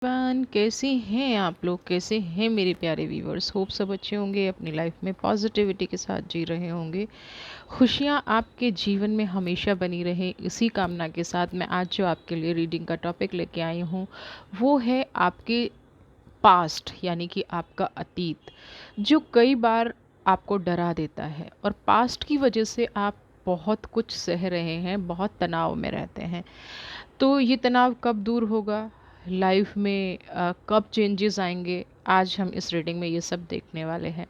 कैसे हैं आप लोग? कैसे हैं मेरे प्यारे व्यूवर्स? होप सब अच्छे होंगे, अपनी लाइफ में पॉजिटिविटी के साथ जी रहे होंगे। खुशियाँ आपके जीवन में हमेशा बनी रहें, इसी कामना के साथ मैं आज जो आपके लिए रीडिंग का टॉपिक लेके आई हूँ वो है आपके पास्ट, यानी कि आपका अतीत, जो कई बार आपको डरा देता है और पास्ट की वजह से आप बहुत कुछ सह रहे हैं, बहुत तनाव में रहते हैं। तो ये तनाव कब दूर होगा, लाइफ में कब चेंजेस आएंगे, आज हम इस रीडिंग में ये सब देखने वाले हैं।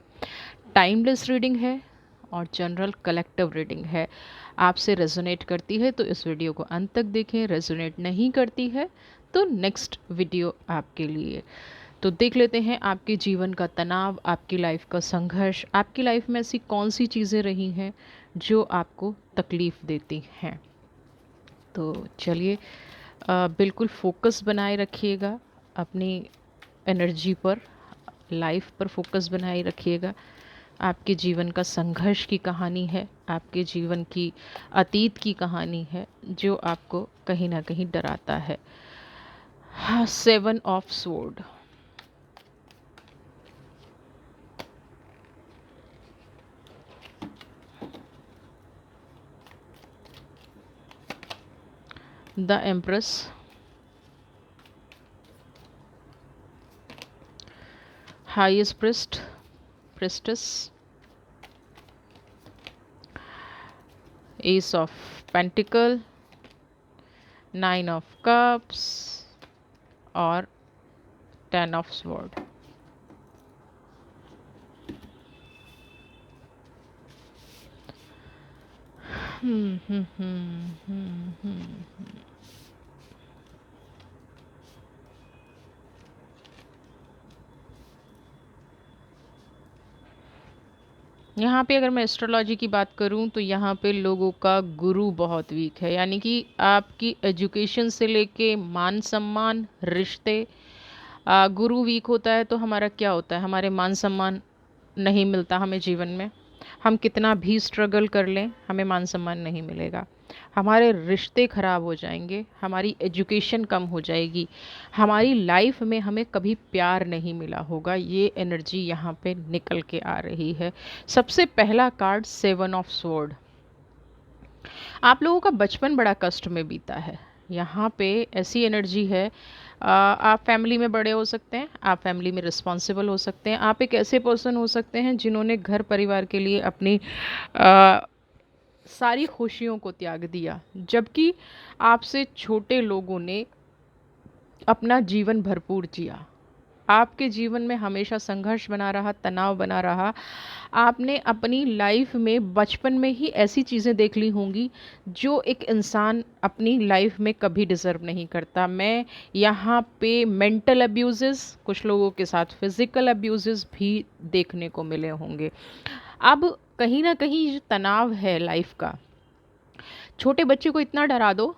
टाइमलेस रीडिंग है और जनरल कलेक्टिव रीडिंग है। आपसे रेजोनेट करती है तो इस वीडियो को अंत तक देखें, रेजोनेट नहीं करती है तो नेक्स्ट वीडियो आपके लिए। तो देख लेते हैं आपके जीवन का तनाव, आपकी लाइफ का संघर्ष, आपकी लाइफ में ऐसी कौन सी चीज़ें रही हैं जो आपको तकलीफ़ देती हैं। तो चलिए, बिल्कुल फोकस बनाए रखिएगा अपनी एनर्जी पर, लाइफ पर फोकस बनाए रखिएगा। आपके जीवन का संघर्ष की कहानी है, आपके जीवन की अतीत की कहानी है जो आपको कहीं ना कहीं डराता है। हाँ, 7 of sword. The empress, highest priestess, ace of pentacle, 9 of cups और 10 ऑफ स्वॉर्ड। हम्म हम्म हम्म हम्म हम्म यहाँ पे अगर मैं एस्ट्रोलॉजी की बात करूँ तो यहाँ पे लोगों का गुरु बहुत वीक है, यानी कि आपकी एजुकेशन से लेके मान सम्मान, रिश्ते, गुरु वीक होता है तो हमारा क्या होता है, हमारे मान सम्मान नहीं मिलता हमें जीवन में। हम कितना भी स्ट्रगल कर लें हमें मान सम्मान नहीं मिलेगा, हमारे रिश्ते खराब हो जाएंगे, हमारी एजुकेशन कम हो जाएगी, हमारी लाइफ में हमें कभी प्यार नहीं मिला होगा। ये एनर्जी यहाँ पे निकल के आ रही है। सबसे पहला कार्ड 7 ऑफ स्वॉर्ड। आप लोगों का बचपन बड़ा कष्ट में बीता है। यहाँ पे ऐसी एनर्जी है, आप फैमिली में बड़े हो सकते हैं, आप फैमिली में रिस्पॉन्सिबल हो सकते हैं, आप एक ऐसे पर्सन हो सकते हैं जिन्होंने घर परिवार के लिए अपनी सारी खुशियों को त्याग दिया, जबकि आपसे छोटे लोगों ने अपना जीवन भरपूर जिया। आपके जीवन में हमेशा संघर्ष बना रहा, तनाव बना रहा। आपने अपनी लाइफ में बचपन में ही ऐसी चीज़ें देख ली होंगी जो एक इंसान अपनी लाइफ में कभी डिज़र्व नहीं करता। मैं यहाँ पे मेंटल अब्यूज़ेस, कुछ लोगों के साथ फिज़िकल अब्यूज़ेस भी देखने को मिले होंगे। अब कहीं ना कहीं जो तनाव है लाइफ का, छोटे बच्चे को इतना डरा दो,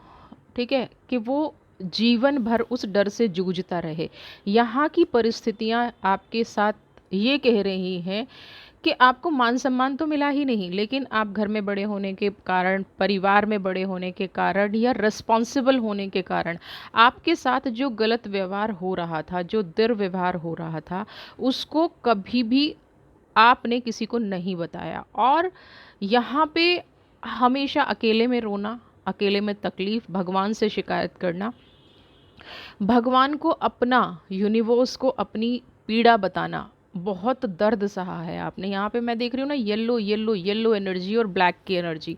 ठीक है, कि वो जीवन भर उस डर से जूझता रहे। यहाँ की परिस्थितियाँ आपके साथ ये कह रही हैं कि आपको मान सम्मान तो मिला ही नहीं, लेकिन आप घर में बड़े होने के कारण, परिवार में बड़े होने के कारण या रिस्पॉन्सिबल होने के कारण आपके साथ जो गलत व्यवहार हो रहा था, जो दुर्व्यवहार हो रहा था, उसको कभी भी आपने किसी को नहीं बताया। और यहाँ पे हमेशा अकेले में रोना, अकेले में तकलीफ़, भगवान से शिकायत करना, भगवान को अपना, यूनिवर्स को अपनी पीड़ा बताना, बहुत दर्द सहा है आपने। यहाँ पे मैं देख रही हूँ ना, येलो येलो येलो एनर्जी और ब्लैक की एनर्जी।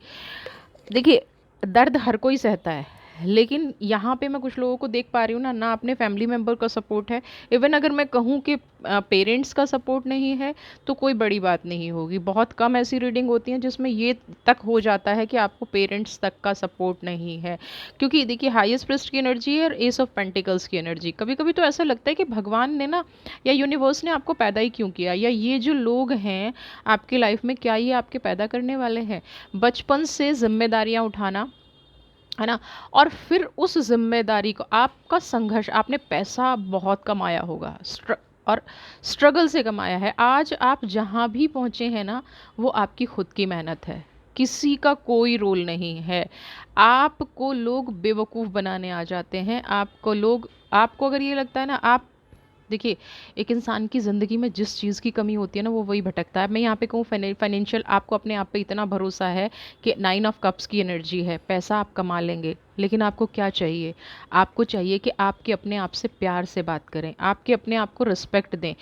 देखिए, दर्द हर कोई सहता है, लेकिन यहाँ पे मैं कुछ लोगों को देख पा रही हूँ ना, ना अपने फैमिली मेम्बर का सपोर्ट है। इवन अगर मैं कहूँ कि पेरेंट्स का सपोर्ट नहीं है तो कोई बड़ी बात नहीं होगी। बहुत कम ऐसी रीडिंग होती हैं जिसमें ये तक हो जाता है कि आपको पेरेंट्स तक का सपोर्ट नहीं है। क्योंकि देखिए, हाईएस्ट प्रिस्ट की एनर्जी है और एस ऑफ पेंटिकल्स की एनर्जी। कभी कभी तो ऐसा लगता है कि भगवान ने ना, या यूनिवर्स ने आपको पैदा ही क्यों किया, या ये जो लोग हैं आपकी लाइफ में, क्या ये आपके पैदा करने वाले हैं। बचपन से जिम्मेदारियां उठाना, है ना, और फिर उस जिम्मेदारी को, आपका संघर्ष, आपने पैसा बहुत कमाया होगा, और स्ट्रगल से कमाया है। आज आप जहाँ भी पहुँचे हैं ना, वो आपकी खुद की मेहनत है, किसी का कोई रोल नहीं है। आपको लोग बेवकूफ़ बनाने आ जाते हैं, आपको लोग आपको अगर ये लगता है ना, आप देखिए, एक इंसान की ज़िंदगी में जिस चीज़ की कमी होती है ना, वो वही भटकता है। मैं यहाँ पे कहूँ, फाइनेंशियल, आपको अपने आप पे इतना भरोसा है कि 9 ऑफ कप्स की एनर्जी है, पैसा आप कमा लेंगे, लेकिन आपको क्या चाहिए? आपको चाहिए कि आपके अपने आप से प्यार से बात करें, आपके अपने आप को रिस्पेक्ट दें।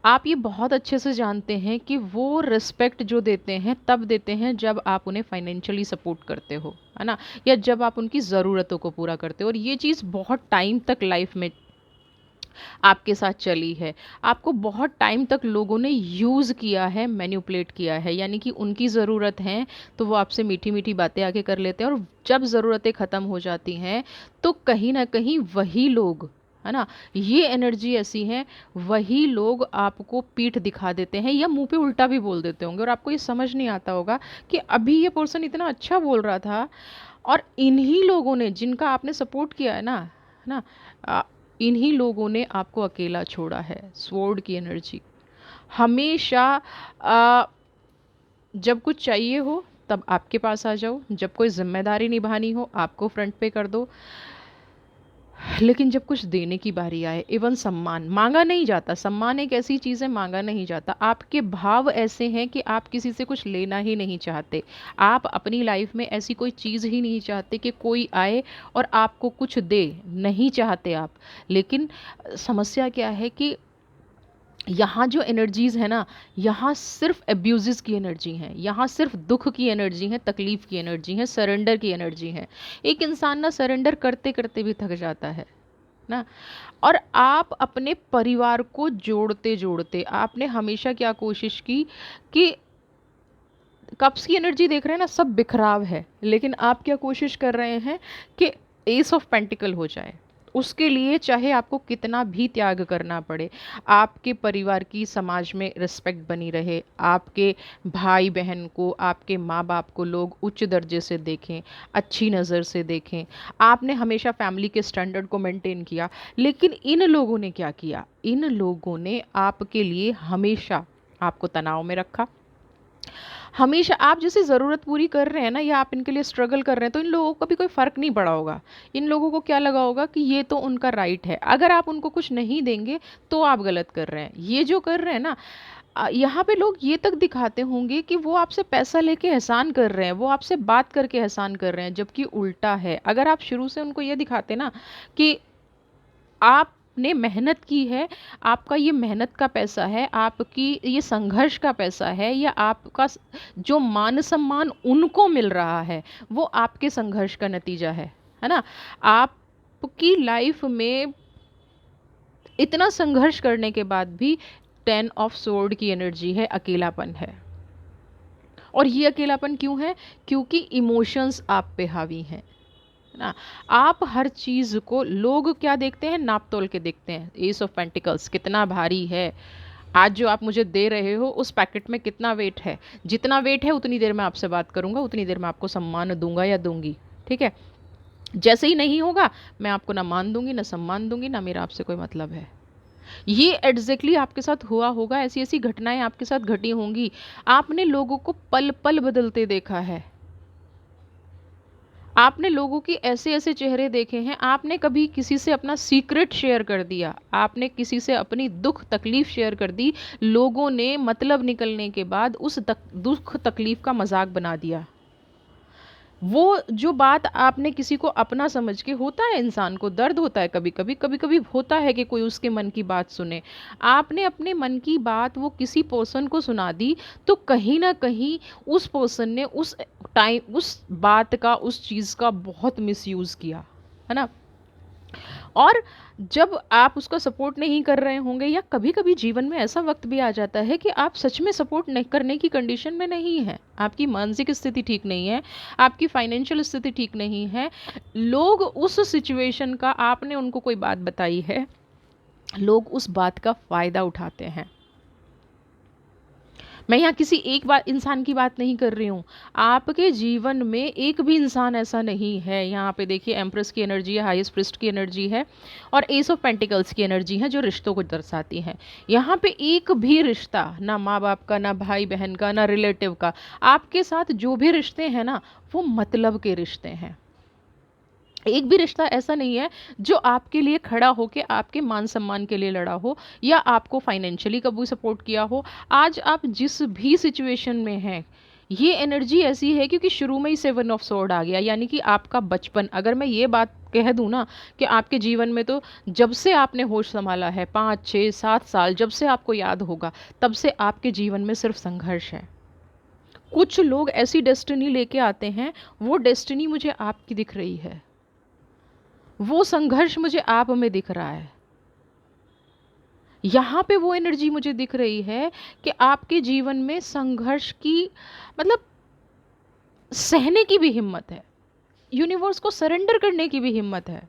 आप ये बहुत अच्छे से जानते हैं कि वो रिस्पेक्ट जो देते हैं तब देते हैं जब आप उन्हें फाइनेंशियली सपोर्ट करते हो, है ना? या जब आप उनकी ज़रूरतों को पूरा करते हो, और ये चीज़ बहुत टाइम तक लाइफ में आपके साथ चली है। आपको बहुत टाइम तक लोगों ने यूज़ किया है, मैनिपुलेट किया है, यानी कि उनकी ज़रूरत है तो वो आपसे मीठी-मीठी बातें आके कर लेते हैं, और जब ज़रूरतें ख़त्म हो जाती हैं तो कहीं न कहीं वही लोग, है ना? ये एनर्जी ऐसी है, वही लोग आपको पीठ दिखा देते हैं या मुँह पे उल्टा भी बोल देते होंगे, और आपको ये समझ नहीं आता होगा कि अभी ये पर्सन इतना अच्छा बोल रहा था, और इन्हीं लोगों ने, जिनका आपने सपोर्ट किया है ना, अ, इन्हीं लोगों ने आपको अकेला छोड़ा है। स्वॉर्ड की एनर्जी हमेशा, अ, जब कुछ चाहिए हो तब आपके पास आ जाओ, जब कोई जिम्मेदारी निभानी हो आपको फ्रंट पे कर दो, लेकिन जब कुछ देने की बारी आए, इवन सम्मान मांगा नहीं जाता। सम्मान एक ऐसी चीज़ है, मांगा नहीं जाता। आपके भाव ऐसे हैं कि आप किसी से कुछ लेना ही नहीं चाहते। आप अपनी लाइफ में ऐसी कोई चीज़ ही नहीं चाहते कि कोई आए और आपको कुछ दे, नहीं चाहते आप। लेकिन समस्या क्या है कि यहाँ जो एनर्जीज़ है ना, यहाँ सिर्फ एब्यूज़ की एनर्जी हैं, यहाँ सिर्फ दुख की एनर्जी है, तकलीफ़ की एनर्जी है, सरेंडर की एनर्जी है। एक इंसान ना सरेंडर करते करते भी थक जाता है ना। और आप अपने परिवार को जोड़ते जोड़ते आपने हमेशा क्या कोशिश की कि कप्स की एनर्जी देख रहे हैं ना, सब बिखराव है, लेकिन आप क्या कोशिश कर रहे हैं कि एस ऑफ पेंटिकल हो जाए। उसके लिए चाहे आपको कितना भी त्याग करना पड़े, आपके परिवार की समाज में रिस्पेक्ट बनी रहे, आपके भाई बहन को, आपके माँ बाप को लोग उच्च दर्जे से देखें, अच्छी नज़र से देखें। आपने हमेशा फैमिली के स्टैंडर्ड को मेंटेन किया, लेकिन इन लोगों ने क्या किया? इन लोगों ने आपके लिए हमेशा आपको तनाव में रखा। हमेशा आप जैसे ज़रूरत पूरी कर रहे हैं ना, या आप इनके लिए स्ट्रगल कर रहे हैं, तो इन लोगों को भी कोई फ़र्क नहीं पड़ा होगा। इन लोगों को क्या लगा होगा कि ये तो उनका राइट है, अगर आप उनको कुछ नहीं देंगे तो आप गलत कर रहे हैं। ये जो कर रहे हैं ना, यहाँ पे लोग ये तक दिखाते होंगे कि वो आपसे पैसा लेके एहसान कर रहे हैं, वो आपसे बात करके एहसान कर रहे हैं, जबकि उल्टा है। अगर आप शुरू से उनको ये दिखाते ना कि आपने मेहनत की है, आपका ये मेहनत का पैसा है, आपकी ये संघर्ष का पैसा है, या आपका जो मान सम्मान उनको मिल रहा है, वो आपके संघर्ष का नतीजा है ना? आपकी लाइफ में इतना संघर्ष करने के बाद भी 10 ऑफ सोर्ड की एनर्जी है, अकेलापन है। और ये अकेलापन क्यों है? क्योंकि इमोशंस आप पे हावी हैं ना। आप हर चीज़ को, लोग क्या देखते हैं? नाप तोल के देखते हैं। एस ऑफ पेंटिकल्स कितना भारी है, आज जो आप मुझे दे रहे हो उस पैकेट में कितना वेट है, जितना वेट है उतनी देर में आपसे बात करूंगा, उतनी देर में आपको सम्मान दूंगा या दूंगी, ठीक है? जैसे ही नहीं होगा, मैं आपको ना मान दूंगी, ना सम्मान दूंगी, ना मेरा आपसे कोई मतलब है। ये एग्जैक्टली आपके साथ हुआ होगा, ऐसी ऐसी घटनाएं आपके साथ घटी होंगी। आपने लोगों को पल पल बदलते देखा है, आपने लोगों के ऐसे ऐसे चेहरे देखे हैं। आपने कभी किसी से अपना सीक्रेट शेयर कर दिया, आपने किसी से अपनी दुख तकलीफ शेयर कर दी, लोगों ने मतलब निकलने के बाद उस दुख तकलीफ का मजाक बना दिया। वो जो बात आपने किसी को अपना समझ के, होता है इंसान को दर्द होता है, कभी कभी कभी कभी होता है कि कोई उसके मन की बात सुने, आपने अपने मन की बात वो किसी पर्सन को सुना दी, तो कहीं ना कहीं उस पर्सन ने उस टाइम उस बात का, उस चीज़ का बहुत मिसयूज़ किया, है ना? और जब आप उसका सपोर्ट नहीं कर रहे होंगे, या कभी कभी जीवन में ऐसा वक्त भी आ जाता है कि आप सच में सपोर्ट नहीं करने की कंडीशन में नहीं है, आपकी मानसिक स्थिति ठीक नहीं है, आपकी फाइनेंशियल स्थिति ठीक नहीं है, लोग उस सिचुएशन का, आपने उनको कोई बात बताई है, लोग उस बात का फ़ायदा उठाते हैं। मैं यहाँ किसी एक बात इंसान की बात नहीं कर रही हूँ, आपके जीवन में एक भी इंसान ऐसा नहीं है। यहाँ पे देखिए, एम्प्रेस की एनर्जी है, हाईएस्ट प्रिस्ट की एनर्जी है, और एस ऑफ पेंटिकल्स की एनर्जी है, जो रिश्तों को दर्शाती है। यहाँ पे एक भी रिश्ता, ना माँ बाप का, ना भाई बहन का, ना रिलेटिव का, आपके साथ जो भी रिश्ते हैं ना, वो मतलब के रिश्ते हैं। एक भी रिश्ता ऐसा नहीं है जो आपके लिए खड़ा हो के आपके मान सम्मान के लिए लड़ा हो या आपको फाइनेंशियली कभी सपोर्ट किया हो। आज आप जिस भी सिचुएशन में हैं, ये एनर्जी ऐसी है क्योंकि शुरू में ही सेवन ऑफ स्वॉर्ड आ गया, यानी कि आपका बचपन, अगर मैं ये बात कह दूँ ना कि आपके जीवन में तो जब से आपने होश संभाला है, 5 6 7 साल, जब से आपको याद होगा तब से आपके जीवन में सिर्फ संघर्ष है। कुछ लोग ऐसी डेस्टिनी लेके आते हैं, वो डेस्टिनी मुझे आपकी दिख रही है, वो संघर्ष मुझे आप में दिख रहा है। यहाँ पे वो एनर्जी मुझे दिख रही है कि आपके जीवन में संघर्ष की, मतलब सहने की भी हिम्मत है, यूनिवर्स को सरेंडर करने की भी हिम्मत है।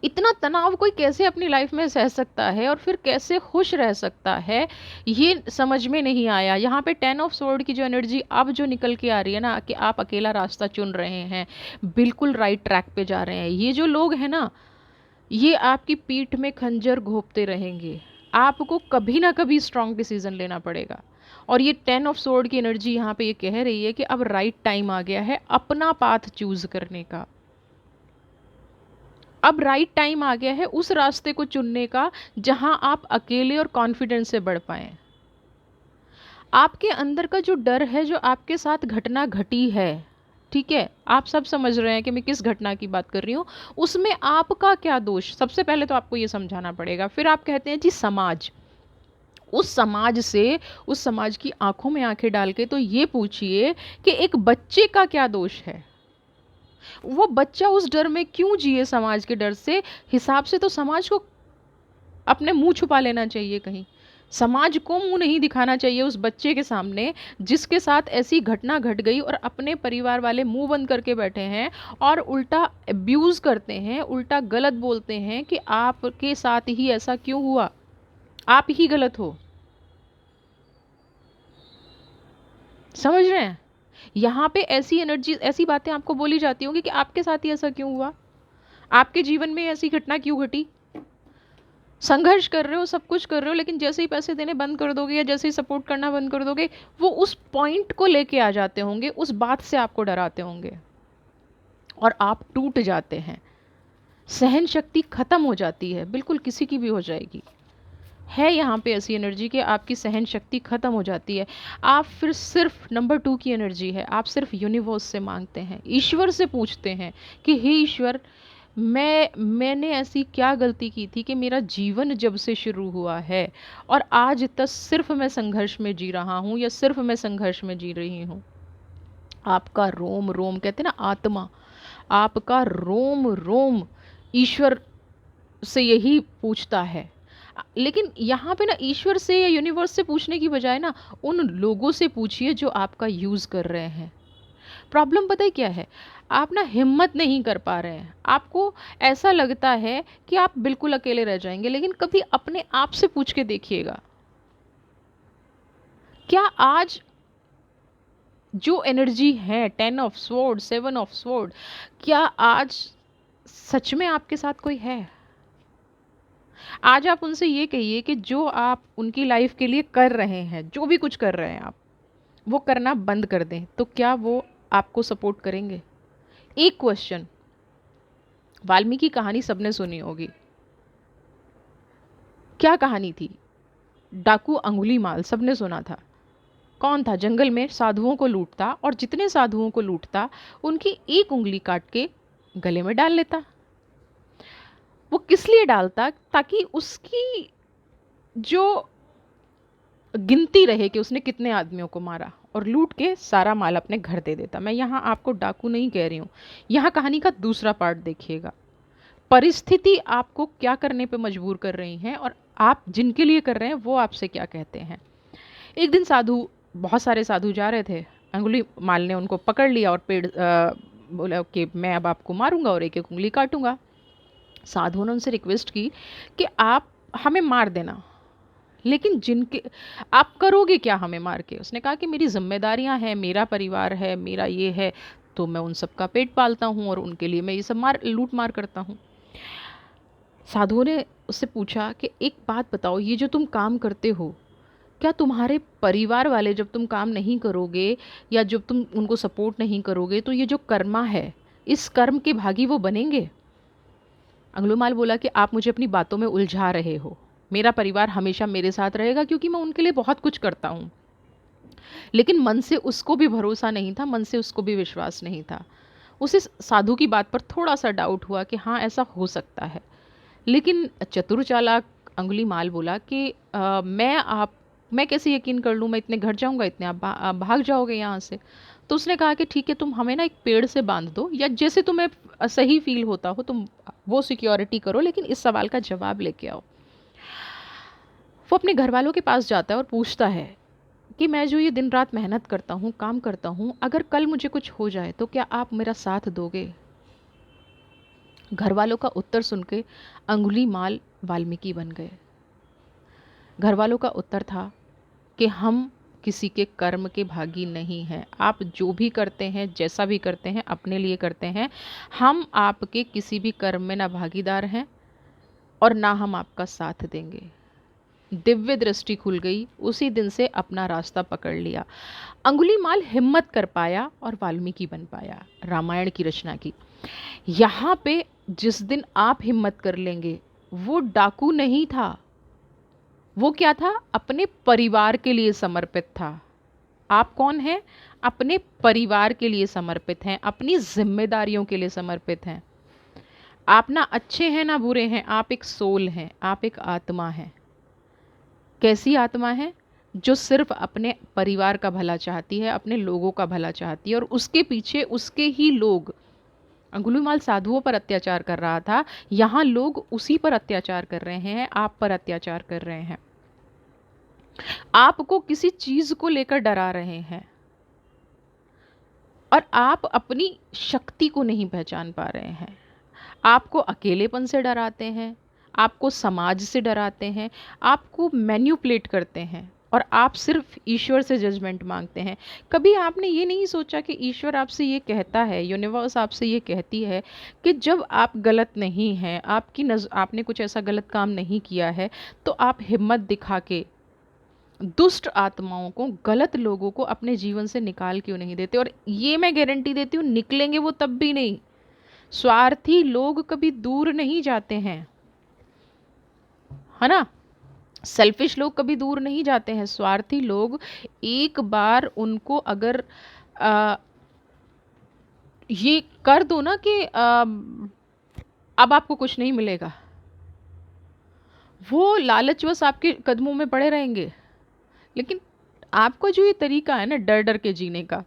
इतना तनाव कोई कैसे अपनी लाइफ में सह सकता है और फिर कैसे खुश रह सकता है, ये समझ में नहीं आया। यहाँ पे 10 ऑफ स्वॉर्ड की जो एनर्जी अब जो निकल के आ रही है ना, कि आप अकेला रास्ता चुन रहे हैं, बिल्कुल राइट ट्रैक पे जा रहे हैं। ये जो लोग हैं ना, ये आपकी पीठ में खंजर घोंपते रहेंगे, आपको कभी ना कभी स्ट्रॉन्ग डिसीजन लेना पड़ेगा। और ये 10 ऑफ स्वॉर्ड की एनर्जी यहाँ पे ये कह रही है कि अब राइट टाइम आ गया है अपना पाथ चूज करने का। अब राइट टाइम आ गया है उस रास्ते को चुनने का जहां आप अकेले और कॉन्फिडेंस से बढ़ पाएं। आपके अंदर का जो डर है, जो आपके साथ घटना घटी है, ठीक है, आप सब समझ रहे हैं कि मैं किस घटना की बात कर रही हूँ, उसमें आपका क्या दोष, सबसे पहले तो आपको ये समझाना पड़ेगा। फिर आप कहते हैं जी समाज, उस समाज से, उस समाज की आंखों में आंखें डाल के तो ये पूछिए कि एक बच्चे का क्या दोष है, वो बच्चा उस डर में क्यों जिए, समाज के डर से। हिसाब से तो समाज को अपने मुंह छुपा लेना चाहिए कहीं, समाज को मुंह नहीं दिखाना चाहिए उस बच्चे के सामने जिसके साथ ऐसी घटना घट गई, और अपने परिवार वाले मुंह बंद करके बैठे हैं और उल्टा अब्यूज़ करते हैं, उल्टा गलत बोलते हैं कि आपके साथ ही ऐसा क्यों हुआ, आप ही गलत हो। समझ रहे हैं? यहाँ पे ऐसी एनर्जी, ऐसी बातें आपको बोली जाती होंगी कि आपके साथ ही ऐसा क्यों हुआ, आपके जीवन में ऐसी घटना क्यों घटी। संघर्ष कर रहे हो, सब कुछ कर रहे हो, लेकिन जैसे ही पैसे देने बंद कर दोगे या जैसे ही सपोर्ट करना बंद कर दोगे, वो उस पॉइंट को लेके आ जाते होंगे, उस बात से आपको डराते होंगे और आप टूट जाते हैं। सहन शक्ति खत्म हो जाती है, बिल्कुल किसी की भी हो जाएगी। है यहाँ पे ऐसी एनर्जी कि आपकी सहन शक्ति खत्म हो जाती है। आप फिर सिर्फ नंबर 2 की एनर्जी है, आप सिर्फ यूनिवर्स से मांगते हैं, ईश्वर से पूछते हैं कि हे ईश्वर, मैंने ऐसी क्या गलती की थी कि मेरा जीवन जब से शुरू हुआ है और आज तक सिर्फ मैं संघर्ष में जी रहा हूँ या सिर्फ मैं संघर्ष में जी रही हूँ। आपका रोम रोम, कहते हैं ना आत्मा, आपका रोम रोम ईश्वर से यही पूछता है। लेकिन यहाँ पे ना ईश्वर से या यूनिवर्स से पूछने की बजाय ना उन लोगों से पूछिए जो आपका यूज़ कर रहे हैं। प्रॉब्लम पता है क्या है, आप ना हिम्मत नहीं कर पा रहे हैं, आपको ऐसा लगता है कि आप बिल्कुल अकेले रह जाएंगे, लेकिन कभी अपने आप से पूछ के देखिएगा, क्या आज जो एनर्जी है 10 ऑफ स्वॉर्ड, 7 ऑफ स्वॉर्ड, क्या आज सच में आपके साथ कोई है। आज आप उनसे ये कहिए कि जो आप उनकी लाइफ के लिए कर रहे हैं, जो भी कुछ कर रहे हैं आप, वो करना बंद कर दें, तो क्या वो आपको सपोर्ट करेंगे। एक क्वेश्चन, वाल्मीकि कहानी सबने सुनी होगी, क्या कहानी थी, डाकू अंगुलीमाल, सबने सुना था। कौन था, जंगल में साधुओं को लूटता और जितने साधुओं को लूटता उनकी एक उंगली काट के गले में डाल लेता। वो किस लिए डालता, ताकि उसकी जो गिनती रहे कि उसने कितने आदमियों को मारा, और लूट के सारा माल अपने घर दे देता। मैं यहाँ आपको डाकू नहीं कह रही हूँ, यहाँ कहानी का दूसरा पार्ट देखिएगा, परिस्थिति आपको क्या करने पे मजबूर कर रही हैं और आप जिनके लिए कर रहे हैं वो आपसे क्या कहते हैं। एक दिन साधु, बहुत सारे साधु जा रहे थे, अंगुली माल ने उनको पकड़ लिया और बोला कि मैं अब आपको मारूंगा और एक एक उंगली काटूंगा। साधुओं ने उनसे रिक्वेस्ट की कि आप हमें मार देना, लेकिन जिनके, आप करोगे क्या हमें मार के। उसने कहा कि मेरी जिम्मेदारियां हैं, मेरा परिवार है, मेरा ये है, तो मैं उन सब का पेट पालता हूँ और उनके लिए मैं ये सब लूट मार करता हूँ। साधुओं ने उससे पूछा कि एक बात बताओ, ये जो तुम काम करते हो, क्या तुम्हारे परिवार वाले जब तुम काम नहीं करोगे या जब तुम उनको सपोर्ट नहीं करोगे, तो ये जो कर्मा है इस कर्म के भागी वो बनेंगे? अंगुलीमाल बोला कि आप मुझे अपनी बातों में उलझा रहे हो। मेरा परिवार हमेशा मेरे साथ रहेगा क्योंकि मैं उनके लिए बहुत कुछ करता हूँ। लेकिन मन से उसको भी भरोसा नहीं था, मन से उसको भी विश्वास नहीं था। उसे साधु की बात पर थोड़ा-सा डाउट हुआ कि हाँ, ऐसा हो सकता है। लेकिन चतुर चालाक अंगुलीमाल बोला कि मैं कैसे यकीन कर लूँ? मैं इतने घर जाऊँगा, इतने आप भाग जाओगे यहाँ से। तो उसने कहा कि ठीक है, तुम हमें ना एक पेड़ से बाँध दो या जैसे तुम्हें सही फ़ील होता हो तुम वो सिक्योरिटी करो, लेकिन इस सवाल का जवाब लेके आओ। वो अपने घरवालों के पास जाता है और पूछता है कि मैं जो ये दिन रात मेहनत करता हूँ, काम करता हूँ, अगर कल मुझे कुछ हो जाए तो क्या आप मेरा साथ दोगे? घरवालों का उत्तर सुन के अंगुलीमाल वाल्मीकि बन गए। घरवालों का उत्तर था कि हम किसी के कर्म के भागी नहीं हैं। आप जो भी करते हैं, जैसा भी करते हैं, अपने लिए करते हैं। हम आपके किसी भी कर्म में ना भागीदार हैं और ना हम आपका साथ देंगे। दिव्य दृष्टि खुल गई, उसी दिन से अपना रास्ता पकड़ लिया। अंगुलीमाल हिम्मत कर पाया और वाल्मीकि बन पाया, रामायण की रचना की। यहाँ पे जिस दिन आप हिम्मत कर लेंगे, वो डाकू नहीं था, वो क्या था? अपने परिवार के लिए समर्पित था। आप कौन हैं? अपने परिवार के लिए समर्पित हैं, अपनी जिम्मेदारियों के लिए समर्पित हैं। आप ना अच्छे हैं ना बुरे हैं, आप एक सोल हैं, आप एक आत्मा हैं। कैसी आत्मा है? जो सिर्फ अपने परिवार का भला चाहती है, अपने लोगों का भला चाहती है और उसके पीछे उसके ही लोग। अंगुलीमाल साधुओं पर अत्याचार कर रहा था, यहाँ लोग उसी पर अत्याचार कर रहे हैं, आप पर अत्याचार कर रहे हैं, आपको किसी चीज को लेकर डरा रहे हैं और आप अपनी शक्ति को नहीं पहचान पा रहे हैं। आपको अकेलेपन से डराते हैं, आपको समाज से डराते हैं, आपको मैन्युपुलेट करते हैं और आप सिर्फ ईश्वर से जजमेंट मांगते हैं। कभी आपने ये नहीं सोचा कि ईश्वर आपसे ये कहता है, यूनिवर्स आपसे ये कहती है कि जब आप गलत नहीं हैं, आपने कुछ ऐसा गलत काम नहीं किया है, तो आप हिम्मत दिखा के दुष्ट आत्माओं को, गलत लोगों को अपने जीवन से निकाल क्यों नहीं देते? और ये मैं गारंटी देती हूँ, निकलेंगे वो तब भी नहीं। स्वार्थी लोग कभी दूर नहीं जाते हैं, है ना? सेल्फिश लोग कभी दूर नहीं जाते हैं। स्वार्थी लोग एक बार उनको अगर आ, ये कर दो ना कि अब आपको कुछ नहीं मिलेगा, वो लालचवश आपके कदमों में पड़े रहेंगे। लेकिन आपका जो ये तरीका है ना डर डर के जीने का,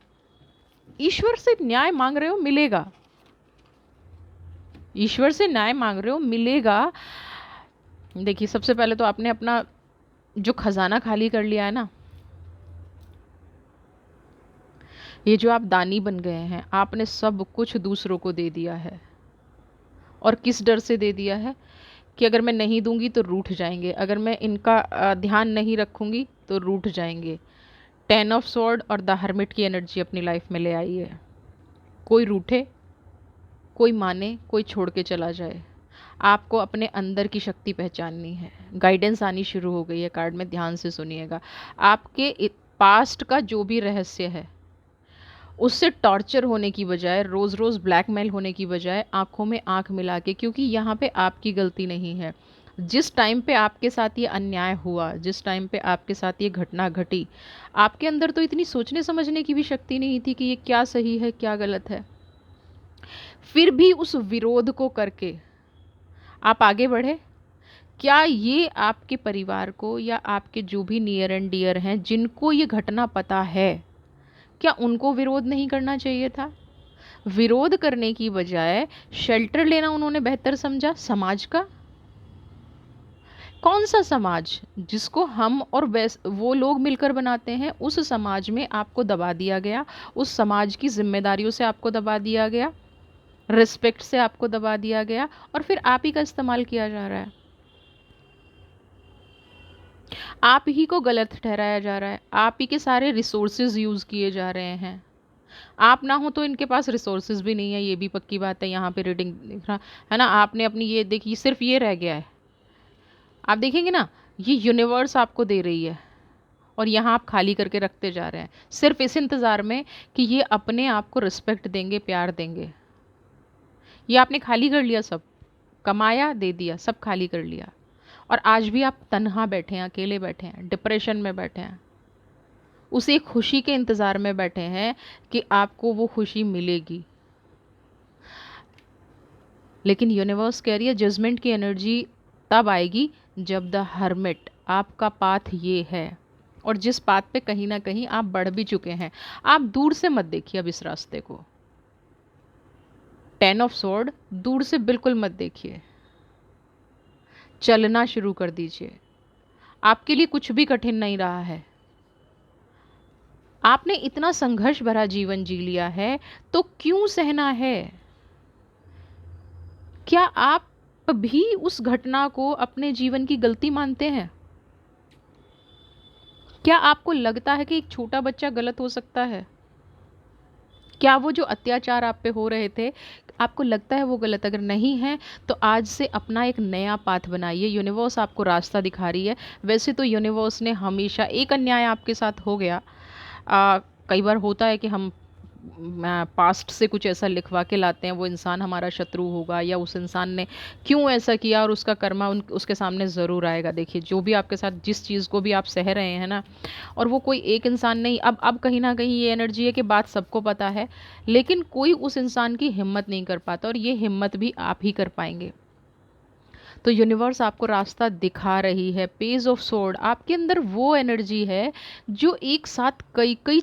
ईश्वर से न्याय मांग रहे हो मिलेगा, ईश्वर से न्याय मांग रहे हो मिलेगा। देखिए, सबसे पहले तो आपने अपना जो खजाना खाली कर लिया है ना, ये जो आप दानी बन गए हैं, आपने सब कुछ दूसरों को दे दिया है। और किस डर से दे दिया है? कि अगर मैं नहीं दूंगी तो रूठ जाएंगे, अगर मैं इनका ध्यान नहीं रखूंगी तो रूठ जाएंगे। 10 ऑफ स्वॉर्ड और द हर्मिट की एनर्जी अपनी लाइफ में ले आई है। कोई रूठे, कोई माने, कोई छोड़ के चला जाए, आपको अपने अंदर की शक्ति पहचाननी है। गाइडेंस आनी शुरू हो गई है कार्ड में, ध्यान से सुनिएगा। आपके पास्ट का जो भी रहस्य है, उससे टॉर्चर होने की बजाय, रोज़ रोज़ ब्लैकमेल होने की बजाय, आंखों में आंख मिला के, क्योंकि यहाँ पे आपकी गलती नहीं है। जिस टाइम पे आपके साथ ये अन्याय हुआ, जिस टाइम पे आपके साथ ये घटना घटी, आपके अंदर तो इतनी सोचने समझने की भी शक्ति नहीं थी कि ये क्या सही है क्या गलत है। फिर भी उस विरोध को करके आप आगे बढ़े। क्या ये आपके परिवार को या आपके जो भी नियर एंड डियर हैं, जिनको ये घटना पता है, क्या उनको विरोध नहीं करना चाहिए था? विरोध करने की बजाय शेल्टर लेना उन्होंने बेहतर समझा। समाज का कौन सा समाज? जिसको हम और वो लोग मिलकर बनाते हैं, उस समाज में आपको दबा दिया गया, उस समाज की जिम्मेदारियों से आपको दबा दिया गया, रिस्पेक्ट से आपको दबा दिया गया, और फिर आप ही का इस्तेमाल किया जा रहा है, आप ही को गलत ठहराया जा रहा है, आप ही के सारे रिसोर्सेज यूज़ किए जा रहे हैं। आप ना हो तो इनके पास रिसोर्सेज भी नहीं है, ये भी पक्की बात है। यहाँ पे रीडिंग दिख रहा है ना, आपने अपनी ये देखी, सिर्फ ये रह गया है। आप देखेंगे ना, ये यूनिवर्स आपको दे रही है और यहाँ आप खाली करके रखते जा रहे हैं, सिर्फ इस इंतज़ार में कि ये अपने आप को रिस्पेक्ट देंगे, प्यार देंगे। ये आपने खाली कर लिया सब, कमाया दे दिया, सब खाली कर लिया, और आज भी आप तन्हा बैठे हैं, अकेले बैठे हैं, डिप्रेशन में बैठे हैं, उसी खुशी के इंतज़ार में बैठे हैं कि आपको वो खुशी मिलेगी। लेकिन यूनिवर्स कह रही है जजमेंट की एनर्जी तब आएगी जब द हर्मिट, आपका पाथ ये है, और जिस पाथ पे कहीं ना कहीं आप बढ़ भी चुके हैं, आप दूर से मत देखिए अब इस रास्ते को। 10 ऑफ स्वॉर्ड दूर से बिल्कुल मत देखिए, चलना शुरू कर दीजिए। आपके लिए कुछ भी कठिन नहीं रहा है, आपने इतना संघर्ष भरा जीवन जी लिया है, तो क्यों सहना है? क्या आप भी उस घटना को अपने जीवन की गलती मानते हैं? क्या आपको लगता है कि एक छोटा बच्चा गलत हो सकता है? क्या वो जो अत्याचार आप पे हो रहे थे, आपको लगता है वो गलत? अगर नहीं है तो आज से अपना एक नया पाथ बनाइए। यूनिवर्स आपको रास्ता दिखा रही है। वैसे तो यूनिवर्स ने हमेशा, एक अन्याय आपके साथ हो गया, कई बार होता है कि हम पास्ट से कुछ ऐसा लिखवा के लाते हैं, वो इंसान हमारा शत्रु होगा, या उस इंसान ने क्यों ऐसा किया, और उसका कर्मा उसके सामने ज़रूर आएगा। देखिए, जो भी आपके साथ, जिस चीज़ को भी आप सह रहे हैं ना, और वो कोई एक इंसान नहीं, अब कहीं ना कहीं ये एनर्जी है कि बात सबको पता है, लेकिन कोई उस इंसान की हिम्मत नहीं कर पाता, और ये हिम्मत भी आप ही कर पाएंगे। तो यूनिवर्स आपको रास्ता दिखा रही है। पेज ऑफ सोर्ड, आपके अंदर वो एनर्जी है जो एक साथ कई कई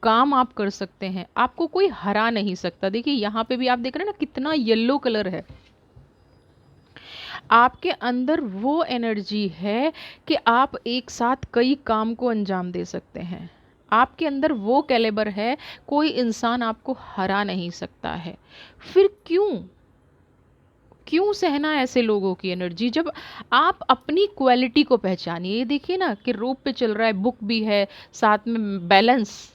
काम आप कर सकते हैं, आपको कोई हरा नहीं सकता। देखिए यहाँ पे भी आप देख रहे हैं ना कितना येलो कलर है। आपके अंदर वो एनर्जी है कि आप एक साथ कई काम को अंजाम दे सकते हैं। आपके अंदर वो कैलिबर है, कोई इंसान आपको हरा नहीं सकता है। फिर क्यों क्यों सहना ऐसे लोगों की एनर्जी, जब आप अपनी क्वालिटी को पहचानिए। ये देखिए ना कि रोप पे चल रहा है, बुक भी है, साथ में बैलेंस।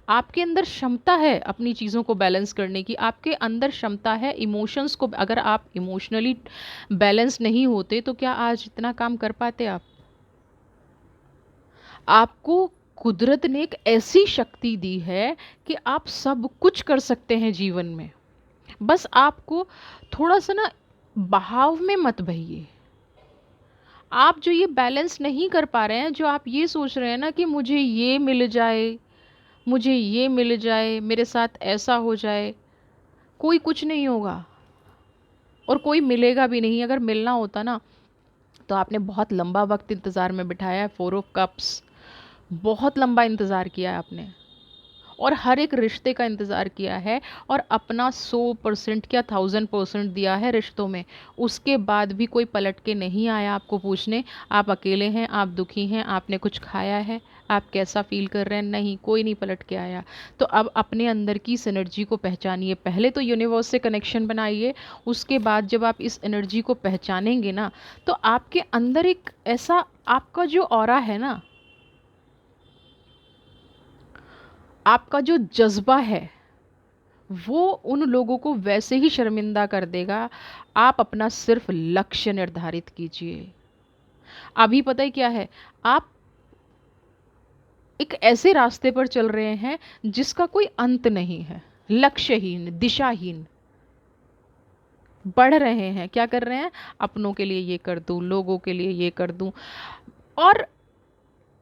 आपके अंदर क्षमता है अपनी चीज़ों को बैलेंस करने की, आपके अंदर क्षमता है इमोशंस को, अगर आप इमोशनली बैलेंस नहीं होते तो क्या आज इतना काम कर पाते आप? आपको कुदरत ने एक ऐसी शक्ति दी है कि आप सब कुछ कर सकते हैं जीवन में। बस आपको थोड़ा सा ना बहाव में मत बहिए। आप जो ये बैलेंस नहीं कर पा रहे हैं, जो आप ये सोच रहे हैं ना कि मुझे ये मिल जाए, मुझे ये मिल जाए, मेरे साथ ऐसा हो जाए, कोई कुछ नहीं होगा और कोई मिलेगा भी नहीं। अगर मिलना होता ना तो आपने बहुत लंबा वक्त इंतज़ार में बिठाया है। 4 ऑफ कप्स, बहुत लंबा इंतज़ार किया है आपने, और हर एक रिश्ते का इंतज़ार किया है, और अपना 100% क्या 1000% दिया है रिश्तों में। उसके बाद भी कोई पलट के नहीं आया आपको पूछने आप अकेले हैं, आप दुखी हैं, आपने कुछ खाया है, आप कैसा फील कर रहे हैं, नहीं, कोई नहीं पलट के आया। तो अब अपने अंदर की इस एनर्जी को पहचानिए। पहले तो यूनिवर्स से कनेक्शन बनाइए, उसके बाद जब आप इस एनर्जी को पहचानेंगे ना, तो आपके अंदर एक ऐसा, आपका जो ऑरा है ना, आपका जो जज्बा है, वो उन लोगों को वैसे ही शर्मिंदा कर देगा। आप अपना सिर्फ लक्ष्य निर्धारित कीजिए। अभी पता है क्या है, आप एक ऐसे रास्ते पर चल रहे हैं जिसका कोई अंत नहीं है, लक्ष्यहीन, दिशाहीन बढ़ रहे हैं। क्या कर रहे हैं? अपनों के लिए ये कर दूं, लोगों के लिए ये कर दूं, और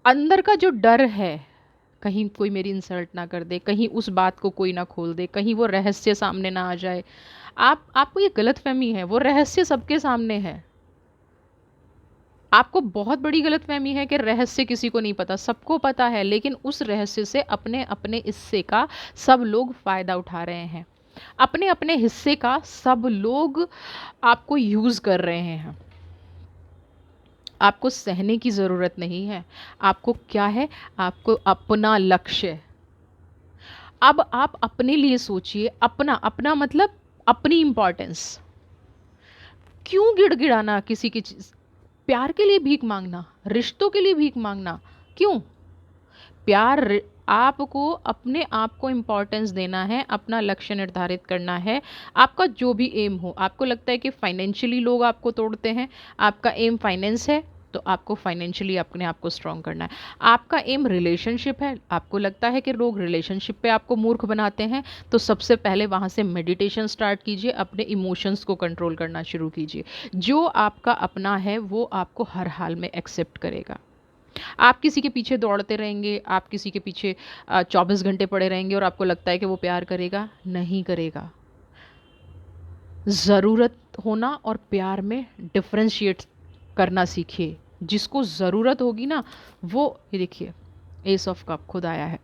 अंदर का जो डर है, कहीं कोई मेरी इंसल्ट ना कर दे, कहीं उस बात को कोई ना खोल दे, कहीं वो रहस्य सामने ना आ जाए। आपको ये गलतफहमी है, वो रहस्य सबके सामने है। आपको बहुत बड़ी गलतफहमी है कि रहस्य किसी को नहीं पता, सबको पता है, लेकिन उस रहस्य से अपने अपने हिस्से का सब लोग फ़ायदा उठा रहे हैं। अपने अपने हिस्से का सब लोग आपको यूज़ कर रहे हैं। आपको सहने की ज़रूरत नहीं है। आपको क्या है? आपको अपना लक्ष्य। अब आप अपने लिए सोचिए, अपना अपना मतलब अपनी इम्पोर्टेंस। क्यों गिड़गिड़ाना किसी की चीज़, प्यार के लिए भीख मांगना, रिश्तों के लिए भीख मांगना, क्यों? आपको अपने आप को इम्पोर्टेंस देना है, अपना लक्ष्य निर्धारित करना है। आपका जो भी एम हो, आपको लगता है कि फाइनेंशियली लोग आपको तोड़ते हैं, आपका एम फाइनेंस है, तो आपको फाइनेंशियली अपने आप को स्ट्रॉन्ग करना है। आपका एम रिलेशनशिप है, आपको लगता है कि लोग रिलेशनशिप पे आपको मूर्ख बनाते हैं, तो सबसे पहले वहाँ से मेडिटेशन स्टार्ट कीजिए, अपने इमोशंस को कंट्रोल करना शुरू कीजिए। जो आपका अपना है वो आपको हर हाल में एक्सेप्ट करेगा। आप किसी के पीछे दौड़ते रहेंगे, आप किसी के पीछे 24 घंटे पड़े रहेंगे और आपको लगता है कि वो प्यार करेगा, नहीं करेगा। ज़रूरत होना और प्यार में डिफ्रेंशिएट करना सीखिए। जिसको ज़रूरत होगी ना, वो ये देखिए एस ऑफ कप खुद आया है।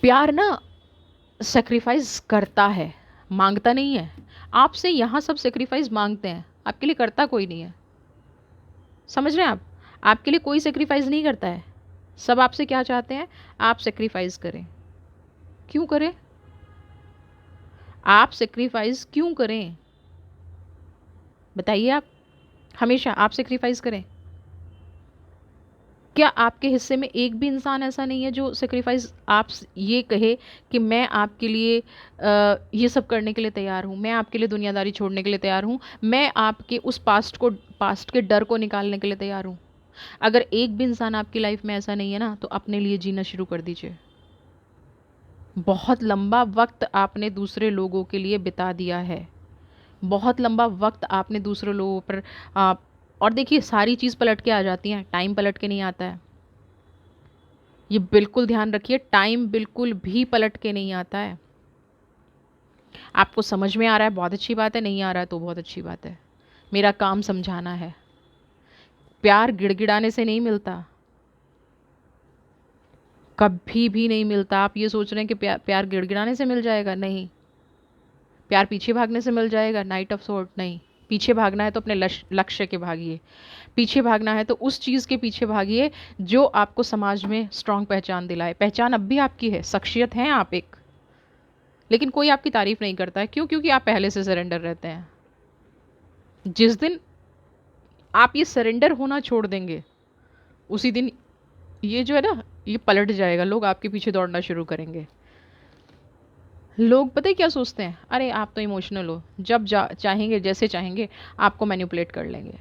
प्यार ना सेक्रीफाइस करता है, मांगता नहीं है। आपसे यहाँ सब सेक्रीफाइस मांगते हैं, आपके लिए करता कोई नहीं है। समझ रहे हैं आप? आपके लिए कोई सेक्रीफाइस नहीं करता है। सब आपसे क्या चाहते हैं? आप सेक्रीफाइस करें। क्यों करें? आप सेक्रीफाइस क्यों करें? बताइए आप। हमेशा आप सेक्रीफाइस करें। क्या आपके हिस्से में एक भी इंसान ऐसा नहीं है जो सेक्रीफाइस आप ये कहे कि मैं आपके लिए ये सब करने के लिए तैयार हूँ, मैं आपके लिए दुनियादारी छोड़ने के लिए तैयार हूँ, मैं आपके उस पास्ट के डर को निकालने के लिए तैयार हूँ? अगर एक भी इंसान आपकी लाइफ में ऐसा नहीं है ना, तो अपने लिए जीना शुरू कर दीजिए। बहुत लंबा वक्त आपने दूसरे लोगों के लिए बिता दिया है, बहुत लंबा वक्त आपने दूसरे लोगों पर और देखिए सारी चीज़ पलट के आ जाती हैं, टाइम पलट के नहीं आता है। ये बिल्कुल ध्यान रखिए, टाइम बिल्कुल भी पलट के नहीं आता है। आपको समझ में आ रहा है, बहुत अच्छी बात है, नहीं आ रहा है तो बहुत अच्छी बात है। मेरा काम समझाना है। प्यार गिड़गिड़ाने से नहीं मिलता, कभी भी नहीं मिलता। आप ये सोच रहे हैं कि प्यार गिड़गिड़ाने से मिल जाएगा, नहीं। प्यार पीछे भागने से मिल जाएगा, नाइट ऑफ सोर्ट, नहीं। पीछे भागना है तो अपने लक्ष्य के भागिए। पीछे भागना है तो उस चीज़ के पीछे भागिए जो आपको समाज में स्ट्रॉन्ग पहचान दिलाए। पहचान अब भी आपकी है, शख्सियत हैं आप एक, लेकिन कोई आपकी तारीफ नहीं करता है। क्यों? क्योंकि आप पहले से सरेंडर रहते हैं। जिस दिन आप ये सरेंडर होना छोड़ देंगे, उसी दिन ये जो है ना, ये पलट जाएगा। लोग आपके पीछे दौड़ना शुरू करेंगे। लोग पता है क्या सोचते हैं? अरे आप तो इमोशनल हो, जब चाहेंगे जैसे चाहेंगे आपको मैनिपुलेट कर लेंगे।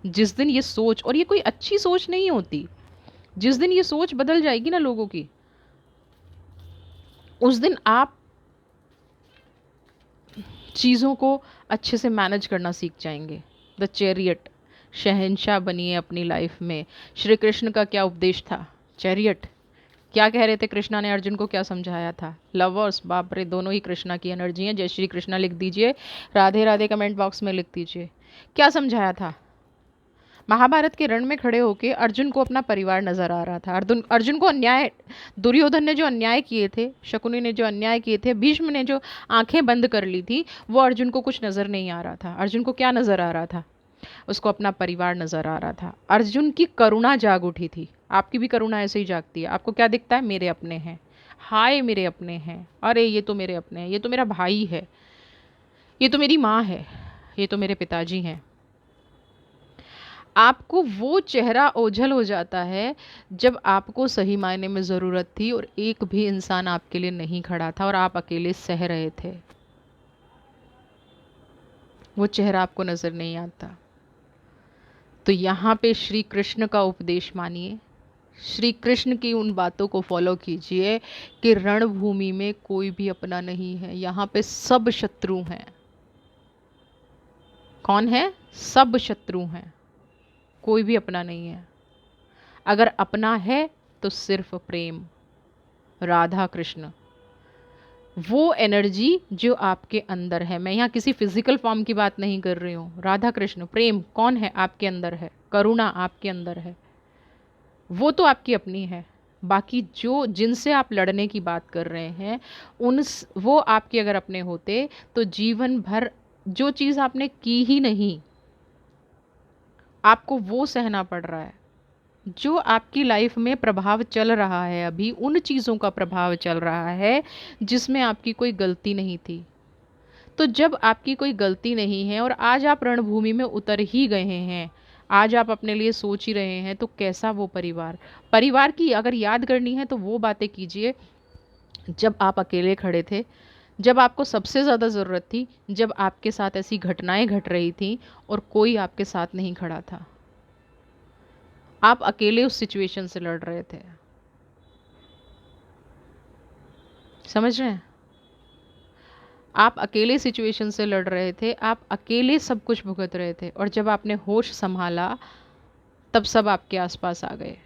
जिस दिन ये सोच, और ये कोई अच्छी सोच नहीं होती, जिस दिन ये सोच बदल जाएगी ना लोगों की, उस दिन आप चीज़ों को अच्छे से मैनेज करना सीख जाएंगे। द चैरियट, शहंशाह बनिए अपनी लाइफ में। श्री कृष्ण का क्या उपदेश था? चैरियट। क्या कह रहे थे कृष्णा ने? अर्जुन को क्या समझाया था? लवर्स, बाप रे, दोनों ही कृष्णा की एनर्जी हैं। जय श्री कृष्णा लिख दीजिए, राधे राधे कमेंट बॉक्स में लिख दीजिए। क्या समझाया था? महाभारत के रण में खड़े होके अर्जुन को अपना परिवार नजर आ रहा था। अर्जुन को अन्याय, दुर्योधन ने जो अन्याय किए थे, शकुनी ने जो अन्याय किए थे, भीष्म ने जो आंखें बंद कर ली थी, वो अर्जुन को कुछ नजर नहीं आ रहा था। अर्जुन को क्या नजर आ रहा था? उसको अपना परिवार नजर आ रहा था। अर्जुन की करुणा जाग उठी थी। आपकी भी करुणा ऐसे ही जागती है। आपको क्या दिखता है? मेरे अपने हैं, हाय मेरे अपने हैं, अरे ये तो मेरे अपने हैं, ये तो मेरा भाई है, ये तो मेरी माँ है, ये तो मेरे पिताजी हैं। आपको वो चेहरा ओझल हो जाता है जब आपको सही मायने में ज़रूरत थी और एक भी इंसान आपके लिए नहीं खड़ा था और आप अकेले सह रहे थे। वो चेहरा आपको नज़र नहीं आता। तो यहाँ पे श्री कृष्ण का उपदेश मानिए, श्री कृष्ण की उन बातों को फॉलो कीजिए कि रणभूमि में कोई भी अपना नहीं है, यहाँ पे सब शत्रु हैं। कौन है? सब शत्रु हैं, कोई भी अपना नहीं है। अगर अपना है तो सिर्फ प्रेम, राधा कृष्ण, वो एनर्जी जो आपके अंदर है। मैं यहाँ किसी फिजिकल फॉर्म की बात नहीं कर रही हूँ। राधा कृष्ण प्रेम कौन है? आपके अंदर है। करुणा आपके अंदर है, वो तो आपकी अपनी है। बाकी जो जिनसे आप लड़ने की बात कर रहे हैं, वो आपके अगर अपने होते तो जीवन भर जो चीज़ आपने की ही नहीं, आपको वो सहना पड़ रहा है। जो आपकी लाइफ में प्रभाव चल रहा है अभी, उन चीज़ों का प्रभाव चल रहा है जिसमें आपकी कोई गलती नहीं थी। तो जब आपकी कोई गलती नहीं है और आज आप रणभूमि में उतर ही गए हैं, आज आप अपने लिए सोच ही रहे हैं, तो कैसा वो परिवार की अगर याद करनी है तो वो बातें कीजिए जब आप अकेले खड़े थे, जब आपको सबसे ज़्यादा ज़रूरत थी, जब आपके साथ ऐसी घटनाएं घट रही थी और कोई आपके साथ नहीं खड़ा था। आप अकेले उस सिचुएशन से लड़ रहे थे। समझ रहे हैं? आप अकेले सिचुएशन से लड़ रहे थे, आप अकेले सब कुछ भुगत रहे थे, और जब आपने होश संभाला तब सब आपके आसपास आ गए।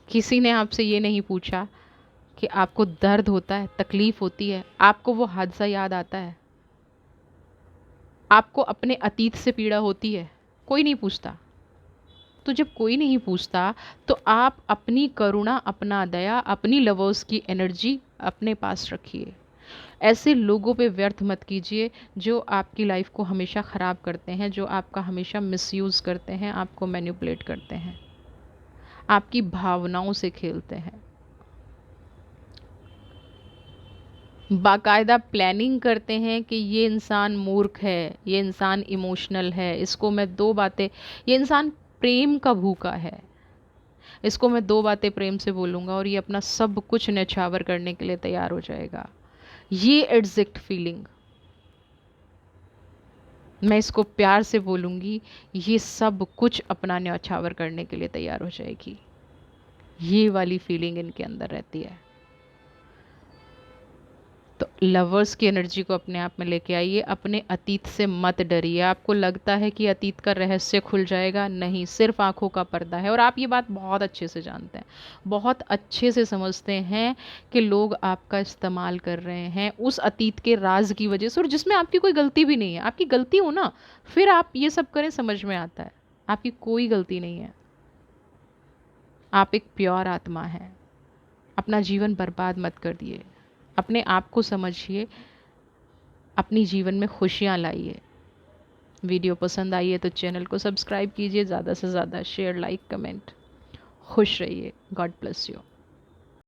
किसी ने आपसे ये नहीं पूछा कि आपको दर्द होता है, तकलीफ होती है, आपको वो हादसा याद आता है, आपको अपने अतीत से पीड़ा होती है, कोई नहीं पूछता। तो जब कोई नहीं पूछता तो आप अपनी करुणा, अपना दया, अपनी लवर्स की एनर्जी अपने पास रखिए। ऐसे लोगों पे व्यर्थ मत कीजिए जो आपकी लाइफ को हमेशा ख़राब करते हैं, जो आपका हमेशा मिसयूज़ करते हैं, आपको मैनिपुलेट करते हैं, आपकी भावनाओं से खेलते हैं, बाकायदा प्लानिंग करते हैं कि ये इंसान मूर्ख है, ये इंसान इमोशनल है, इसको मैं दो बातें, ये इंसान प्रेम का भूखा है, इसको मैं दो बातें प्रेम से बोलूँगा और ये अपना सब कुछ न्यौछावर करने के लिए तैयार हो जाएगा। ये एग्जैक्ट फीलिंग, मैं इसको प्यार से बोलूँगी, ये सब कुछ अपना न्यौछावर करने के लिए तैयार हो जाएगी। ये वाली फीलिंग इनके अंदर रहती है। तो लवर्स की एनर्जी को अपने आप में लेके आइए, अपने अतीत से मत डरिए। आपको लगता है कि अतीत का रहस्य खुल जाएगा, नहीं, सिर्फ आंखों का पर्दा है। और आप ये बात बहुत अच्छे से जानते हैं, बहुत अच्छे से समझते हैं कि लोग आपका इस्तेमाल कर रहे हैं उस अतीत के राज की वजह से, और जिसमें आपकी कोई गलती भी नहीं है। आपकी गलती हो ना, फिर आप ये सब करें, समझ में आता है आपकी कोई गलती नहीं है। आप एक प्योर आत्मा है। अपना जीवन बर्बाद मत कर दिए, अपने आप को समझिए, अपनी जीवन में खुशियाँ लाइए। वीडियो पसंद आई है तो चैनल को सब्सक्राइब कीजिए, ज़्यादा से ज़्यादा शेयर, लाइक, कमेंट। खुश रहिए। God bless you.